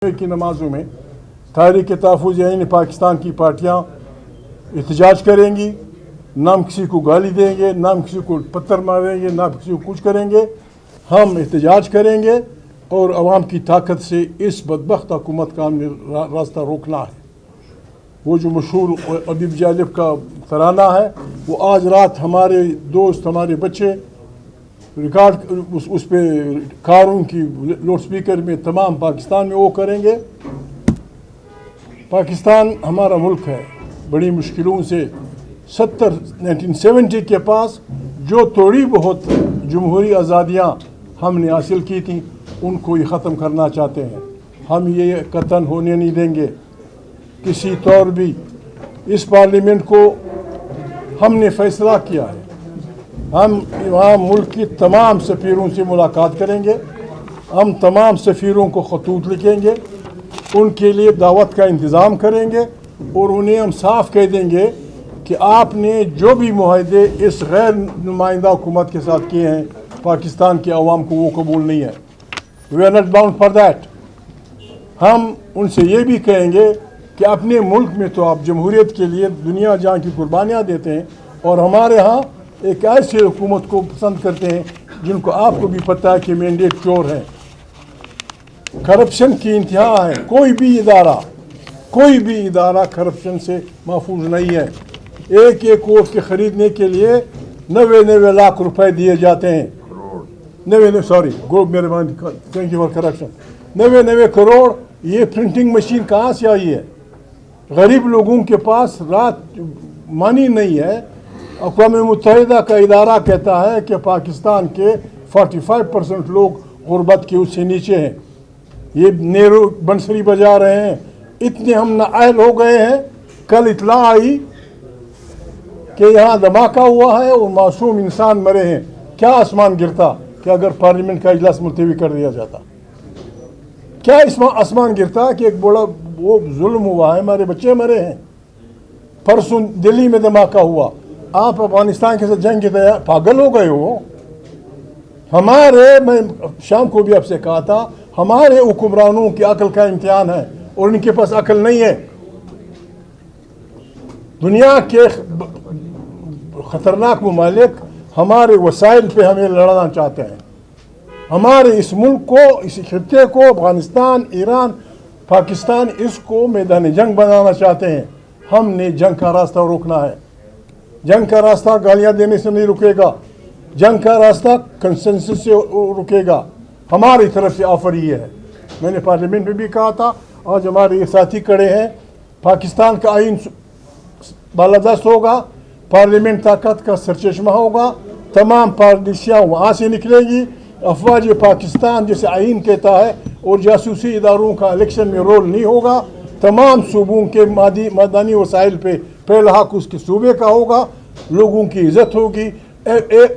की नमाजों में तहरीक तहफ़्फ़ुज़ ऐन पाकिस्तान की पार्टियाँ एहतजाज करेंगी, ना हम किसी को गाली देंगे, ना हम किसी को पत्थर मारेंगे, ना किसी को कुछ करेंगे। हम एहतजाज करेंगे और आवाम की ताकत से इस बदबख्त हुकूमत का हमने रास्ता रोकना है। वो जो मशहूर अदीब जालिब का तराना है, वो आज रात हमारे दोस्त, हमारे बच्चे रिकॉर्ड उस पर कारों की लाउड स्पीकर में तमाम पाकिस्तान में वो करेंगे। पाकिस्तान हमारा मुल्क है, बड़ी मुश्किलों से 1970 के पास जो थोड़ी बहुत जमहूरी आज़ादियाँ हमने हासिल की थी, उनको ये ख़त्म करना चाहते हैं। हम ये कतन होने नहीं देंगे किसी तौर भी। इस पार्लियामेंट को हमने फ़ैसला किया है, हम वहाँ मुल्क की तमाम सफ़ीरों से मुलाकात करेंगे, हम तमाम सफ़ीरों को ख़तूत लिखेंगे, उनके लिए दावत का इंतज़ाम करेंगे और उन्हें हम साफ़ कह देंगे कि आपने जो भी मुआहदे इस गैर नुमाइंदा हुकूमत के साथ किए हैं, पाकिस्तान के अवाम को वो कबूल नहीं है। We are not bound for that. हम उनसे ये भी कहेंगे कि अपने मुल्क में तो आप जमहूरियत के लिए दुनिया जहाँ की कुर्बानियाँ देते हैं, और हमारे यहाँ एक ऐसी हुकूमत को पसंद करते हैं जिनको आपको भी पता है कि मैंडेट चोर है, करप्शन की इंतहा है। कोई भी इदारा करप्शन से महफूज नहीं है। एक एक वोट के ख़रीदने के लिए 90 लाख रुपए दिए जाते हैं। 90 करोड़। ये प्रिंटिंग मशीन कहाँ से आई है? गरीब लोगों के पास रात मनी नहीं है। अक़वाम मुत्तहिदा का इदारा कहता है कि पाकिस्तान के 45% लोग गुर्बत के उससे नीचे हैं। ये नेहरू बंसरी बजा रहे हैं। इतने हम नाअहल हो गए हैं। कल इत्ला आई कि यहाँ धमाका हुआ है और मासूम इंसान मरे हैं। क्या आसमान गिरता कि अगर पार्लियामेंट का इजलास मुलतवी कर दिया जाता? क्या आसमान गिरता कि एक बड़ा वो जुल्म हुआ है, हमारे बच्चे मरे हैं। परसों दिल्ली में धमाका हुआ। आप अफगानिस्तान के साथ जंग के तैयार पागल हो गए हो? मैं शाम को भी आपसे कहा था, हमारे हुक्मरानों की अकल का इम्तिहान है और इनके पास अकल नहीं है। दुनिया के ख़तरनाक ममालिक हमारे वसाइल पे हमें लड़ना चाहते हैं। हमारे इस मुल्क को, इस खित्ते को, अफगानिस्तान, ईरान, पाकिस्तान, इसको मैदान जंग बनाना चाहते हैं। हमने जंग का रास्ता रोकना है। जंग का रास्ता गालियाँ देने से नहीं रुकेगा। जंग का रास्ता कंसेंसस से रुकेगा। हमारी तरफ से ऑफर ये है। मैंने पार्लियामेंट में भी कहा था, आज हमारे ये साथी खड़े हैं। पाकिस्तान का आइन बालादस्त होगा, पार्लियामेंट ताकत का सरचश्मा होगा, तमाम पॉलिसियाँ वहाँ से निकलेगी। अफवाज पाकिस्तान जैसे आइन कहता है और जासूसी इदारों का इलेक्शन में रोल नहीं होगा। तमाम सूबों के मदानी वसाइल पे पहला हक उसके सूबे का होगा। लोगों की इज़्ज़त होगी।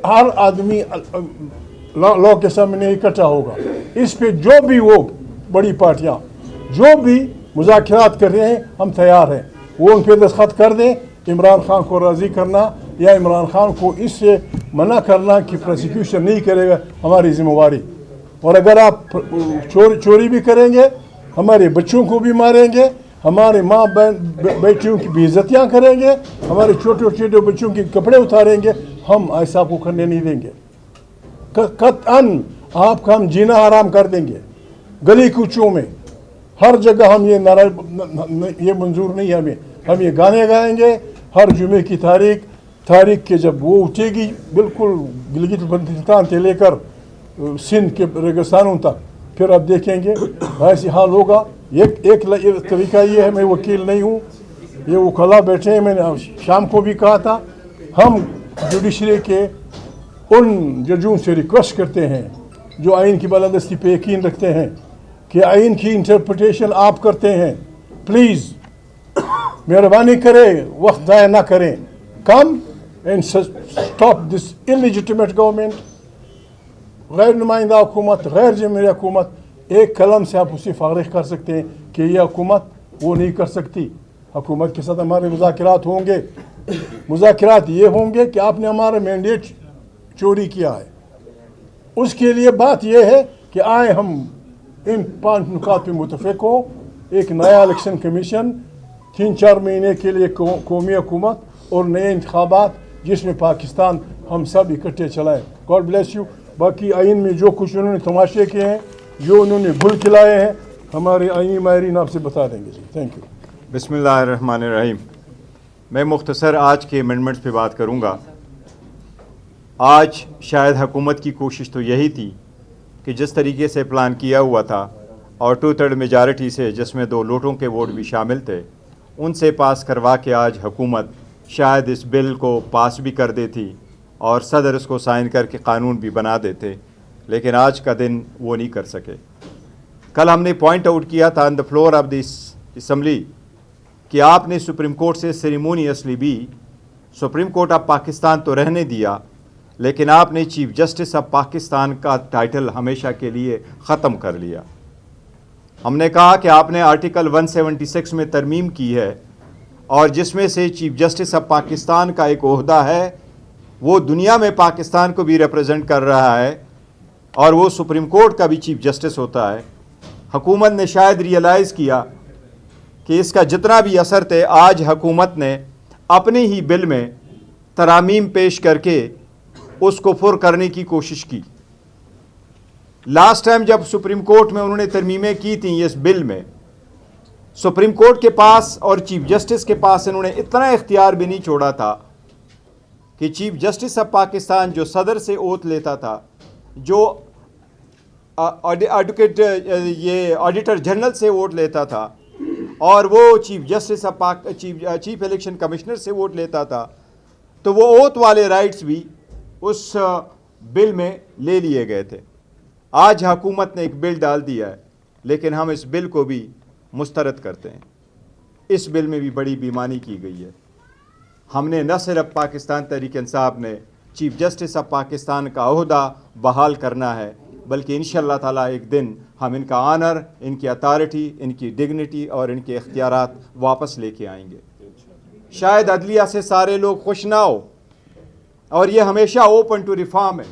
हर आदमी लॉ के सामने इकट्ठा होगा। इस पे जो भी वो बड़ी पार्टियाँ जो भी मुज़ाकरात कर रहे हैं, हम तैयार हैं। वो उन पर दस्तखत कर दें। इमरान खान को राज़ी करना या इमरान खान को इससे मना करना कि प्रोसिक्यूशन नहीं करेगा, हमारी जिम्मेवारी। और अगर आप चोरी भी करेंगे, हमारे बच्चों को भी मारेंगे, हमारे माँ बहन बेटियों की बेइज्जतियाँ करेंगे, हमारे छोटे छोटे बच्चों के कपड़े उतारेंगे, हम ऐसा आपको करने नहीं देंगे। कतअन आपका हम जीना हराम कर देंगे। गली कूचों में हर जगह हम ये नारा, ये मंजूर नहीं है हमें। हम ये गाने गाएंगे हर जुमे की तारीख के जब वो उठेगी, बिल्कुल गिलगित बल्तिस्तान से लेकर सिंध के रेगिस्तानों तक, फिर आप देखेंगे ऐसी हाल होगा। एक तरीका ये है, मैं वकील नहीं हूँ, ये वकला बैठे हैं। मैंने शाम को भी कहा था, हम जुडिशरी के उन जजों से रिक्वेस्ट करते हैं जो आइन की बालादस्ती पे यकीन रखते हैं कि आइन की इंटरप्रिटेशन आप करते हैं, प्लीज़ मेहरबानी करें, वक्त ज़ाया ना करें। Come and stop this illegitimate government. गैर नुमाइंदा हुकूमत, गैर जमहूरी हुकूमत, एक कलम से आप उसे फारिग कर सकते हैं कि यह हुकूमत वो नहीं कर सकती। हुकूमत के साथ हमारे मुज़ाकरात होंगे। मुज़ाकरात ये होंगे कि आपने हमारा मैंडेट चोरी किया है। उसके लिए बात यह है कि आए हम इन 5 नुकात पे मुतफिक हो। एक नया इलेक्शन कमीशन, 3-4 महीने के लिए कौमी हुकूमत और नए इंतखाबात जिसमें पाकिस्तान हम सब इकट्ठे चलाएं। God bless you. बाकी आइन में जो कुछ उन्होंने तमाशे किए हैं, जो उन्होंने गुल खिलाए हैं, हमारे आईनी माहिरीन आपसे बता देंगे जी। Thank you. बिस्मिल्लाहिर्रहमानिर्रहीम। मैं मुख्तसर आज के अमेंडमेंट्स पे बात करूँगा। आज शायद हुकूमत की कोशिश तो यही थी कि जिस तरीके से प्लान किया हुआ था और 2/3 मेजॉरिटी से, जिसमें 2 लोटों के वोट भी शामिल थे, उनसे पास करवा के आज हुकूमत शायद इस बिल को पास भी कर देती और सदर इसको साइन करके कानून भी बना देते, लेकिन आज का दिन वो नहीं कर सके। कल हमने पॉइंट आउट किया था on the floor of this assembly कि आपने सुप्रीम कोर्ट से सेरेमोनियसली भी सुप्रीम कोर्ट ऑफ पाकिस्तान तो रहने दिया, लेकिन आपने चीफ जस्टिस ऑफ पाकिस्तान का टाइटल हमेशा के लिए ख़त्म कर लिया। हमने कहा कि आपने आर्टिकल 176 में तरमीम की है और जिसमें से चीफ जस्टिस ऑफ पाकिस्तान का एक ओहदा है, वो दुनिया में पाकिस्तान को भी रिप्रेजेंट कर रहा है और वो सुप्रीम कोर्ट का भी चीफ जस्टिस होता है। हुकूमत ने शायद रियलाइज़ किया कि इसका जितना भी असर थे, आज हुकूमत ने अपने ही बिल में तरामीम पेश करके उसको फुर करने की कोशिश की। लास्ट टाइम जब सुप्रीम कोर्ट में उन्होंने तरमीमें की थी इस बिल में, सुप्रीम कोर्ट के पास और चीफ जस्टिस के पास इन्होंने इतना इख्तियार भी नहीं छोड़ा था कि चीफ जस्टिस ऑफ पाकिस्तान जो सदर से ओथ लेता था, जो एडवोकेट ये ऑडिटर जनरल से वोट लेता था और वो chief justice of chief election commissioner से वोट लेता था, तो वो ओथ वाले राइट्स भी उस बिल में ले लिए गए थे। आज हुकूमत ने एक बिल डाल दिया है, लेकिन हम इस बिल को भी मुस्तरद करते हैं। इस बिल में भी बड़ी बेईमानी की गई है। हमने न सिर्फ पाकिस्तान तहरीक इंसाफ ने चीफ जस्टिस ऑफ पाकिस्तान का ओहदा बहाल करना है, बल्कि इंशाअल्लाह ताला एक दिन हम इनका आनर, इनकी अथॉरिटी, इनकी डिग्निटी और इनके इख्तियारात वापस लेके आएंगे। शायद अदलिया से सारे लोग खुश ना हो और ये हमेशा ओपन टू रिफॉर्म है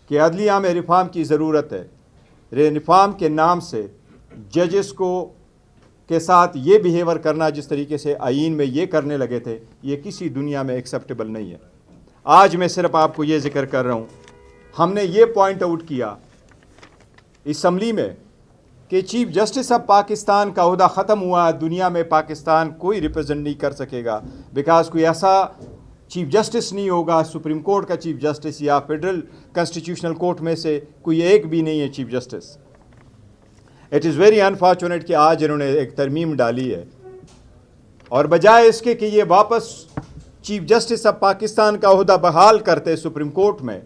कि अदलिया में रिफॉर्म की ज़रूरत है। रिफॉर्म के नाम से जजेस को के साथ ये बिहेवियर करना जिस तरीके से आईन में ये करने लगे थे, ये किसी दुनिया में एक्सेप्टेबल नहीं है। आज मैं सिर्फ आपको ये जिक्र कर रहा हूँ, हमने ये पॉइंट आउट किया असम्बली में कि चीफ जस्टिस ऑफ पाकिस्तान का ओहदा ख़त्म हुआ, दुनिया में पाकिस्तान कोई रिप्रेजेंट नहीं कर सकेगा, बिकॉज कोई ऐसा चीफ जस्टिस नहीं होगा, सुप्रीम कोर्ट का चीफ जस्टिस या फेडरल कॉन्स्टिट्यूशनल कोर्ट में से कोई एक भी नहीं है chief justice. It is very unfortunate कि आज इन्होंने एक तरमीम डाली है और बजाय इसके कि ये वापस चीफ जस्टिस ऑफ पाकिस्तान का ओहदा बहाल करते सुप्रीम कोर्ट में,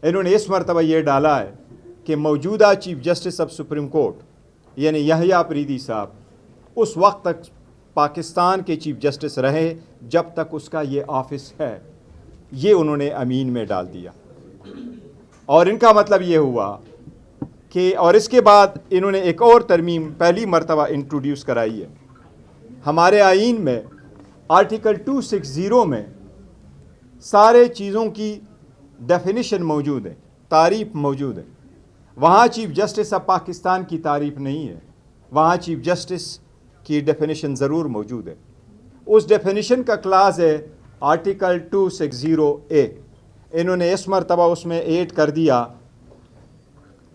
इन्होंने इस मरतबा ये डाला है कि मौजूदा chief justice of supreme court यानी यहया अफरीदी साहब उस वक्त तक पाकिस्तान के चीफ जस्टिस रहे जब तक उसका ये ऑफिस है। ये उन्होंने अमीन में डाल दिया और इनका मतलब ये हुआ कि, और इसके बाद इन्होंने एक और तरमीम पहली मरतबा इंट्रोड्यूस कराई है। हमारे आईन में आर्टिकल 260 में सारे चीज़ों की डेफिनेशन मौजूद है, तारीफ़ मौजूद है। वहाँ चीफ जस्टिस ऑफ पाकिस्तान की तारीफ़ नहीं है, वहाँ चीफ जस्टिस की डेफिनेशन ज़रूर मौजूद है। उस डेफिनेशन का क्लास है आर्टिकल 260A। इन्होंने इस मरतबा उसमें ऐड कर दिया,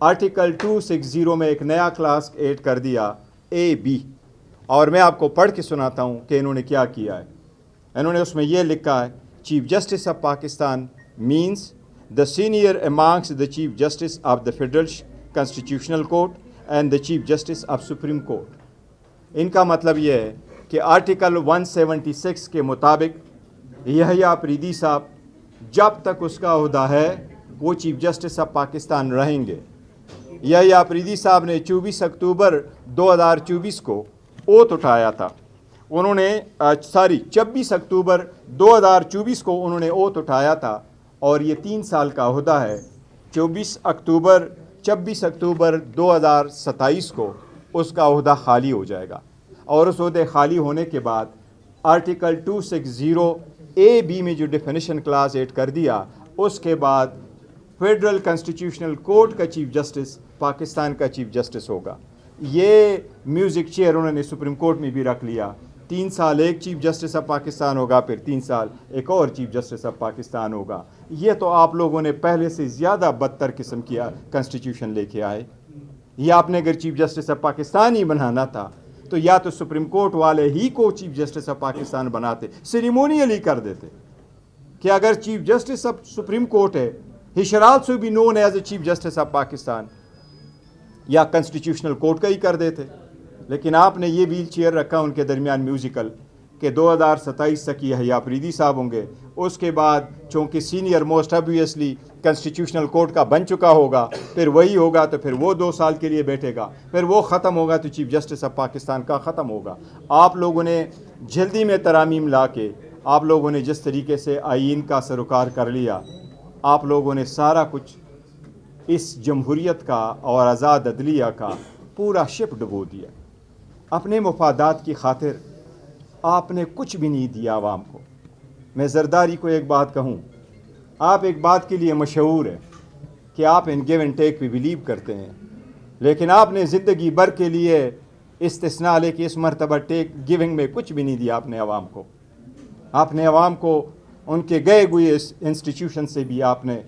आर्टिकल 260 में एक नया क्लास ऐड कर दिया AB, और मैं आपको पढ़ के सुनाता हूँ कि इन्होंने क्या किया है। इन्होंने उसमें यह लिखा है, chief justice of Pakistan means the senior amongst the chief justice of the federal constitutional court and the chief justice of supreme court. इनका मतलब यह है कि आर्टिकल 176 के मुताबिक यहया अफरीदी साहब जब तक उसका ओहदा है वो चीफ जस्टिस ऑफ पाकिस्तान रहेंगे। यहया अफरीदी साहब ने 24 अक्टूबर 2024 को ओथ उठाया था। उन्होंने 26 अक्टूबर 2024 को उन्होंने ओथ उठाया था और ये 3 साल का ओहदा है। 26 अक्टूबर 2027 को उसका ओहदा खाली हो जाएगा और उस ओहदे खाली होने के बाद आर्टिकल 260AB में जो डेफिनेशन क्लास ऐड कर दिया, उसके बाद फेडरल कॉन्स्टिट्यूशनल कोर्ट का चीफ जस्टिस पाकिस्तान का चीफ जस्टिस होगा। ये म्यूज़िक चेयर उन्होंने सुप्रीम कोर्ट में भी रख लिया। 3 साल एक चीफ जस्टिस ऑफ पाकिस्तान होगा, फिर 3 साल एक और चीफ जस्टिस ऑफ पाकिस्तान होगा। ये तो आप लोगों ने पहले से ज़्यादा बदतर किस्म की कॉन्स्टिट्यूशन लेके आए। ये आपने अगर चीफ जस्टिस ऑफ पाकिस्तान ही बनाना था तो या तो सुप्रीम कोर्ट वाले ही को चीफ जस्टिस ऑफ पाकिस्तान बनाते, सेरेमोनियल ही कर देते कि अगर chief justice of supreme court है, he shall also be known as a chief justice of Pakistan, या कॉन्स्टिट्यूशनल कोर्ट का ही कर देते। लेकिन आपने ये व्हील चेयर रखा उनके दरमियान म्यूज़िकल कि 2027 तक ये हया अफरीदी साहब होंगे। उसके बाद चूँकि senior most obviously constitutional court का बन चुका होगा, फिर वही होगा तो फिर वो 2 साल के लिए बैठेगा, फिर वो ख़त्म होगा तो चीफ जस्टिस ऑफ पाकिस्तान का ख़त्म होगा। आप लोगों ने जल्दी में तरामीम ला के, आप लोगों ने जिस तरीके से आइन का सरोकार कर लिया, आप लोगों ने सारा कुछ इस जमहूरियत का और आज़ाद अदलिया का पूरा शिप डुबो दिया। अपने मुफादात की खातिर आपने कुछ भी नहीं दिया आवाम को। मैं ज़रदारी को एक बात कहूँ, आप एक बात के लिए मशहूर है कि आप इन गिव एंड टेक पे बिलीव करते हैं, लेकिन आपने ज़िंदगी भर के लिए इस्तिस्ना लेके इस मरतबा टेक गिविंग में कुछ भी नहीं दिया आपने आवाम को। आपने आवाम को उनके गए हुए इंस्टीट्यूशन से भी आपने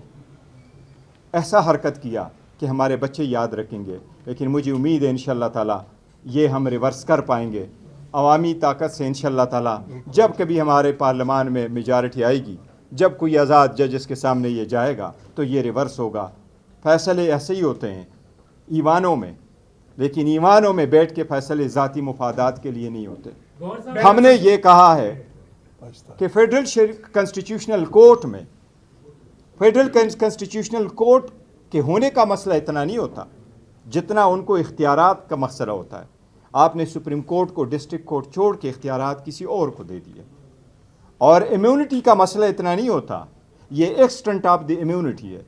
ऐसा हरकत किया कि हमारे बच्चे याद रखेंगे। लेकिन मुझे उम्मीद है इंशाअल्लाह ताला ये हम रिवर्स कर पाएंगे अवामी ताकत से इंशाअल्लाह ताला। जब कभी हमारे पार्लियामान में मेजॉरिटी आएगी, जब कोई आज़ाद जजेस के सामने ये जाएगा तो ये रिवर्स होगा। फ़ैसले ऐसे ही होते हैं ईवानों में, लेकिन ईवानों में बैठ के फ़ैसले ज़ाती मुफादात के लिए नहीं होते। हमने ये कहा है कि फेडरल कॉन्स्टिट्यूशनल कोर्ट में, फेडरल कॉन्स्टिट्यूशनल कोर्ट के होने का मसला इतना नहीं होता जितना उनको इख्तियारात का मसला होता है। आपने सुप्रीम कोर्ट को डिस्ट्रिक्ट कोर्ट छोड़ के इख्तियारात किसी और को दे दिए। और इम्यूनिटी का मसला इतना नहीं होता, ये एक्सटेंट ऑफ द इम्यूनिटी है।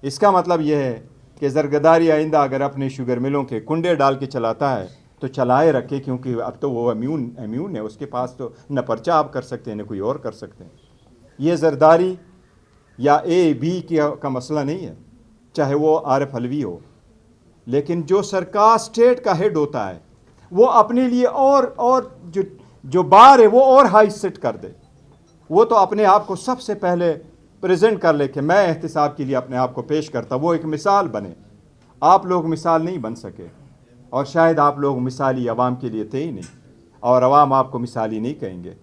इसका मतलब यह है कि ज़रगदारी आइंदा अगर अपने शुगर मिलों के कुंडे डाल के चलाता है तो चलाए रखे, क्योंकि अब तो वो इम्यून है, उसके पास तो न पर्चा आप कर सकते हैं न कोई और कर सकते हैं। ये ज़रदारी या ए बी का मसला नहीं है, चाहे वो आरिफ अलवी हो। लेकिन जो सरकार स्टेट का हेड होता है वो अपने लिए और जो बार है वो और हाई सेट कर दे। वो तो अपने आप को सबसे पहले प्रेजेंट कर ले कि मैं एहतिसाब के लिए अपने आप को पेश करता, वो एक मिसाल बने। आप लोग मिसाल नहीं बन सके और शायद आप लोग मिसाली अवाम के लिए थे ही नहीं, और अवाम आपको मिसाली नहीं कहेंगे।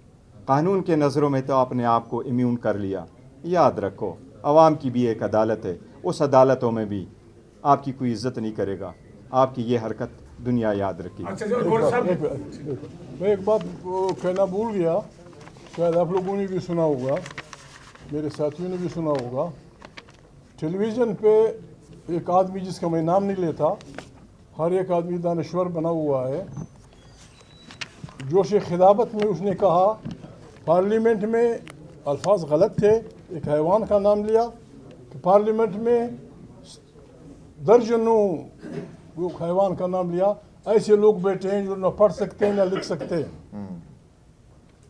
कानून के नज़रों में तो अपने आप को इम्यून कर लिया। याद रखो अवाम की भी एक अदालत है, उस अदालतों में भी आपकी कोई इज्जत नहीं करेगा। आपकी ये हरकत दुनिया याद रखेगी। अच्छा गौर साहब, मैं एक बात कहना भूल गया, शायद आप लोगों ने भी सुना होगा, मेरे साथियों ने भी सुना होगा। टेलीविज़न पे एक आदमी जिसका मैं नाम नहीं लेता, हर एक आदमी दानश्वर बना हुआ है, जोश खिलाफत में उसने कहा पार्लियामेंट में अल्फाज गलत थे, एक हैवान का नाम लिया कि पार्लियामेंट में दर्जनों वो हैवान का नाम लिया। ऐसे लोग बैठे हैं जो न पढ़ सकते हैं न लिख सकते हैं।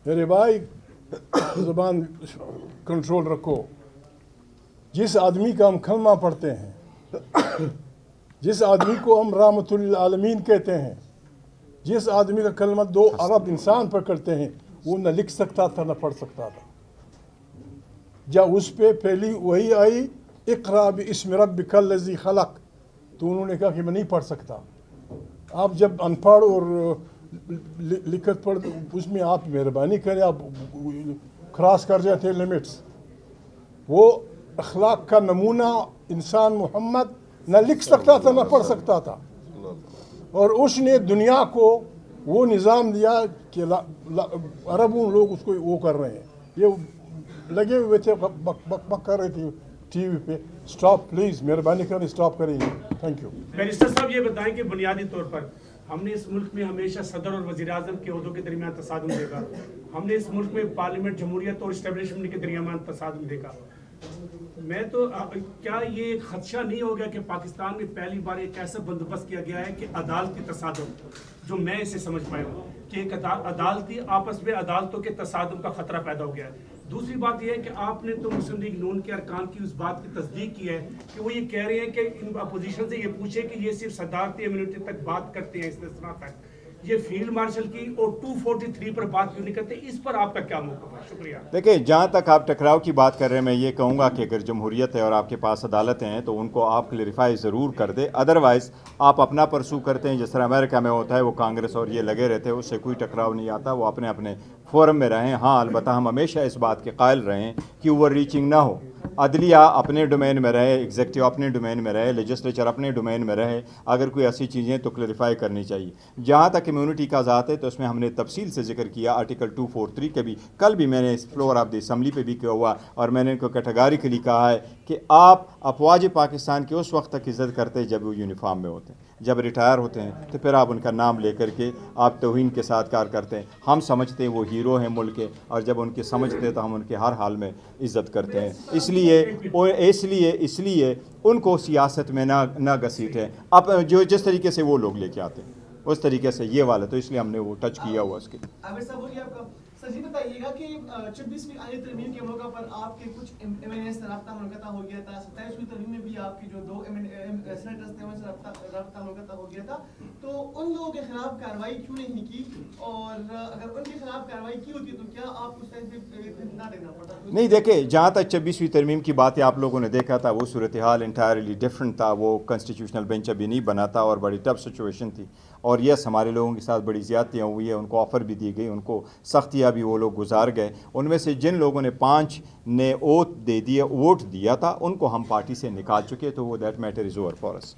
मेरे भाई ज़बान कंट्रोल रखो। जिस आदमी का हम कलमा पढ़ते हैं, जिस आदमी को हम रहमतुल आलमीन कहते हैं, जिस आदमी का कलमा 2 अरब इंसान पर करते हैं, वो न लिख सकता था न पढ़ सकता था। जब उस पर पहली वही आई इक़रा बिस्मि रब्बिकल लज़ी खलक़, तो उन्होंने कहा कि मैं नहीं पढ़ सकता। आप जब अनपढ़ और लिखत पढ़, उसमें आप मेहरबानी करें, आप क्रॉस कर जाते हैं लिमिट्स। वो अखलाक का नमूना इंसान मोहम्मद न लिख सकता था न पढ़ सकता था, और उसने दुनिया को वो निज़ाम दिया कि अरबों लोग उसको वो कर रहे हैं। ये लगे हुए थे बक कर रहे थे टीवी पे। स्टॉप प्लीज़, मेहरबानी करें, स्टॉप करेंगे। Thank you. बैरिस्टर साहब ये बताएं कि बुनियादी तौर पर हमने इस मुल्क में हमेशा सदर और वज़ीर आज़म के ओहदों के दरमियान तसादुम देखा। हमने इस मुल्क में पार्लियामेंट, जमहूरियत और इस्टेब्लिशमेंट के दरमियान तसादुम देखा। मैं तो क्या ये एक खदशा नहीं हो गया कि पाकिस्तान में पहली बार एक ऐसा बंदोबस्त किया गया है कि अदालती तसादुम, जो मैं इसे समझ पाया हूँ कि एक अदालती आपस में अदालतों के तसादुम का खतरा पैदा हो गया है। दूसरी बात यह है कि आपने तो मुस्लिम लीग नून के अरकान की उस बात की तस्दीक की है कि वो ये कह रहे हैं कि इन अपोजिशन से ये पूछे कि ये सिर्फ सदारती इम्यूनिटी तक बात करते हैं, इस्तेस्ना तक, ये फील्ड मार्शल की और 243 पर बात क्यों नहीं करते? इस पर आपका क्या मौक़िफ़ है? शुक्रिया। देखिए, जहाँ तक आप टकराव की बात कर रहे हैं, मैं ये कहूँगा कि अगर जमहूरियत है और आपके पास अदालतें हैं तो उनको आप क्लेरिफाई ज़रूर कर दे। अदरवाइज़ आप अपना परसू करते हैं, जिस तरह अमेरिका में होता है, वो कांग्रेस और ये लगे रहते हैं, उससे कोई टकराव नहीं आता। वो अपने अपने फोरम में रहें। हाँ, अलबत्ता हम हमेशा इस बात के कायल रहें कि ओवर रीचिंग ना हो। अदलिया अपने डोमेन में रहे, एग्जीक्यूटिव अपने डोमेन में रहे, लेजिस्लेचर अपने डोमेन में रहे। अगर कोई ऐसी चीज़ें तो क्लेरिफाई करनी चाहिए। जहाँ तक इम्यूनिटी का ज़ात है तो उसमें हमने तफसील से जिक्र किया आर्टिकल 243 के भी। कल भी मैंने इस फ्लोर ऑफ द असम्बली पे भी किया हुआ और मैंने इनको कैटेगोरिकली कहा है कि आप अफवाज पाकिस्तान के उस वक्त तक इज़्ज़त करते हैं जब वो यूनिफॉर्म में होते हैं। जब रिटायर होते हैं तो फिर आप उनका नाम लेकर के आप तौहीन के साथ कार करते हैं। हम समझते हैं वो हीरो हैं मुल्क के, और जब उनके समझते हैं तो हम उनके हर हाल में इज़्ज़त करते हैं। इसलिए उनको सियासत में ना घसीटें। अब जो जिस तरीके से वो लोग लेके आते हैं उस तरीके से ये वाला, तो इसलिए हमने वो टच किया हुआ उसके। आमिर साहब बोलिए आपका। सर जी बताइएगा कि 26वीं आईनी तरमीम के मौका पर आपके कुछ एमएनए से रब्ता मुनक़ता हो गया था। 27वीं तरमीम में भी आपके जो 2 सेनेटर्स थे उनसे रब्ता मुनक़ता हो गया था। तो उन लोगों के खिलाफ कार्रवाई क्यों नहीं की, और अगर उनके खिलाफ कार्रवाई की होती तो क्या आप उस टाइम पे ना देना पड़ता? नहीं, देखे, जहाँ तक 26वीं तरमीम की बात है, आप लोगों ने देखा था वो सूरत हाल इंटायरली डिफरेंट था। वो कॉन्स्टिट्यूशनल बेंच अभी नहीं बना था और बड़ी टफ सिचुएशन थी। और यस, हमारे लोगों के साथ बड़ी ज़्यादतियाँ हुई है, उनको ऑफ़र भी दी गई, उनको सख्तियाँ भी वो लोग गुजार गए। उनमें से जिन लोगों ने 5 ने वोट दिया था, उनको हम पार्टी से निकाल चुके, तो वो that matter is over for us.